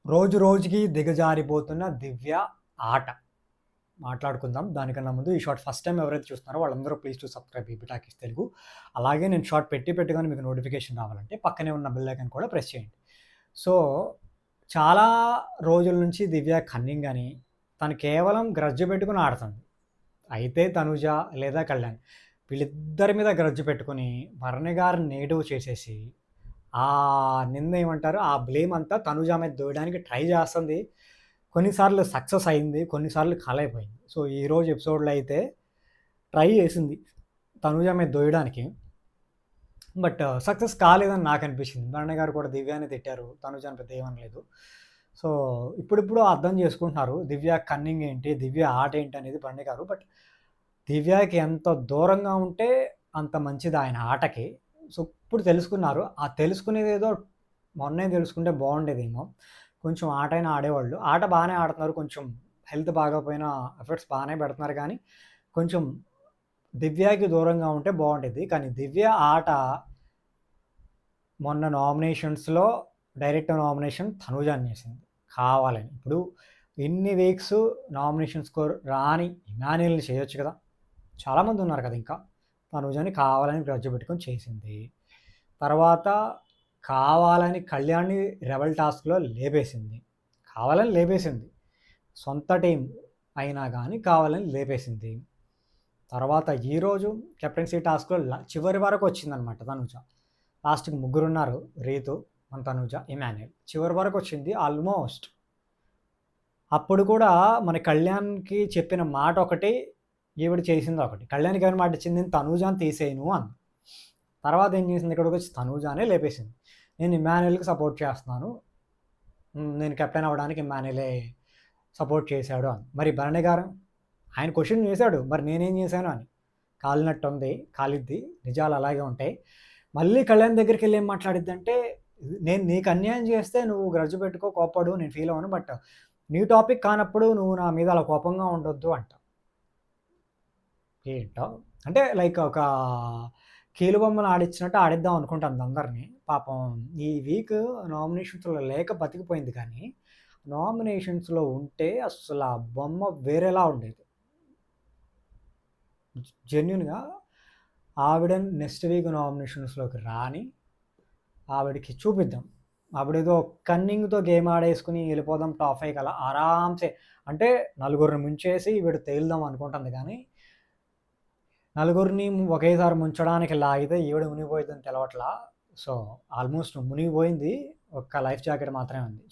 రోజు రోజుకి దిగజారిపోతున్న దివ్య ఆట మాట్లాడుకుందాం. దానికన్నా ముందు ఈ షార్ట్ ఫస్ట్ టైమ్ ఎవరైతే చూస్తున్నారో వాళ్ళందరూ please to subscribe EB talkies Telugu. అలాగే నేను షార్ట్ పెట్టగానే మీకు నోటిఫికేషన్ రావాలంటే పక్కనే ఉన్న బెల్ ఐకాన్ కూడా ప్రెస్ చేయండి. సో, చాలా రోజుల నుంచి దివ్య కన్నింగ్ అని తను కేవలం గ్రడ్జ్ పెట్టుకొని ఆడుతుంది. అయితే తనుజ లేదా కళ్యాణ్ వీళ్ళిద్దరి మీద గ్రడ్జ్ పెట్టుకొని భరణి గారిని నెగెటివ్ చేసేసి ఆ నింద ఏమంటారు? ఆ బ్లేమ్ అంతా తనుజ మీద దోయడానికి ట్రై చేస్తుంది. కొన్నిసార్లు సక్సెస్ అయింది. కొన్నిసార్లు కాలేకపోయింది. సో, ఈరోజు ఎపిసోడ్‌లో అయితే ట్రై చేసింది తనుజ మీద దోయడానికి. బట్ సక్సెస్ కాలేదని నాకనిపించింది. భరణి గారు కూడా దివ్యాని తిట్టారు. తనుజని పెద్ద ఏమనలేదు. సో, ఇప్పుడిప్పుడు అర్థం చేసుకుంటున్నారు. దివ్య కన్నింగ్ ఏంటి? దివ్య ఆట ఏంటి అనేది భరణి గారు. బట్ దివ్యకి ఎంత దూరంగా ఉంటే అంత మంచిది ఆయన ఆటకి. సో, ఇప్పుడు తెలుసుకున్నారు. ఆ తెలుసుకునేదేదో మొన్నే తెలుసుకుంటే బాగుండేదేమో. కొంచెం ఆటైనా ఆడేవాళ్ళు. ఆట బానే ఆడుతున్నారు. కొంచెం హెల్త్ బాగోపోయినా ఎఫర్ట్స్ బానే పెడుతున్నారు కానీ, కొంచెం దివ్యకి దూరంగా ఉంటే బాగుండేది. కానీ దివ్య ఆట మొన్న నామినేషన్స్‌లో డైరెక్ట్ నామినేషన్ తనూజని చేసింది కావాలని. ఇప్పుడు ఇన్ని వీక్స్ నామినేషన్ స్కోర్ రాని ఇమాన్యుయల్‌ని చేయొచ్చు కదా! చాలామంది ఉన్నారు కదా ఇంకా. తనూజని కావాలని గ్రడ్జ్ పెట్టుకొని చేసింది. తర్వాత కావాలని కళ్యాణ్‌ని రెబెల్ టాస్క్‌లో లేపేసింది. కావాలని లేపేసింది. సొంత టీమ్ అయినా గానీ కావాలని లేపేసింది. తర్వాత ఈరోజు కెప్టెన్సీ టాస్క్‌లో చివరి వరకు వచ్చిందనమాట తనూజ. లాస్ట్‌కి ముగ్గురున్నారు. రీతు, మన తనూజ, ఇమాన్యుయల్. చివరి వరకు వచ్చింది ఆల్మోస్ట్. అప్పుడు కూడా మన కళ్యాణ్‌కి చెప్పిన మాట ఒకటి, ఈవిడ చేసింది ఒకటి. కళ్యాణ్‌కి ఏమని మాట ఇచ్చింది? నేను తనూజని తీసేయను అంది. తర్వాత ఏం చేసింది? ఇక్కడికొచ్చి తనూజానే లేపేసింది. నేను ఇమాన్యుయల్‌కి సపోర్ట్ చేస్తున్నాను. నేను కెప్టెన్ అవ్వడానికి ఇమాన్యుయలే సపోర్ట్ చేశాడు అని. మరి భరణి గారు ఆయన క్వెషన్ చేశాడు. మరి నేనేం చేశాను అని. కాలినట్టుంది, కాలిద్ది. నిజాలు అలాగే ఉంటాయి. మళ్ళీ కళ్యాణ్ దగ్గరికెళ్ళి ఏం మాట్లాడిద్దంటే, నేను నీకు అన్యాయం చేస్తే నువ్వు గ్రడ్జ్ పెట్టుకో, కోప్పడు, నేను ఫీల్ అవ్వను. బట్ నీ టాపిక్ కానప్పుడు నువ్వు నా మీద అలా కోపంగా ఉండొద్దు అంట. ఏంటో అంటే లైక్ ఒక కీలుబొమ్మలు ఆడిచ్చినట్టు ఆడిద్దాం అనుకుంటాను అందరిని. పాపం ఈ వీక్ నామినేషన్స్‌లో లేక బతికిపోయింది కానీ, నామినేషన్స్‌లో ఉంటే అస్సల ఆ బొమ్మ వేరేలా ఉండేది. జెన్యూన్‌గా ఆవిడని నెక్స్ట్ వీక్ నామినేషన్స్‌లోకి రాని, ఆవిడకి చూపిద్దాం. ఆవిడేదో కన్నింగ్‌తో గేమ్ ఆడేసుకొని ఎళ్ళిపోదాం టాప్ 5 అలా ఆరామ్సే అంటే నలుగురిని ముంచేసి ఈవిడ తేలుదాం అనుకుంటుంది కానీ, నలుగురిని ఒకేసారి ముంచడానికి లాగితే ఈవిడ మునిగిపోయిద్దని తెలవట్లా. సో, ఆల్మోస్ట్ మునిగిపోయింది. ఒక్క లైఫ్ జాకెట్ మాత్రమే ఉంది.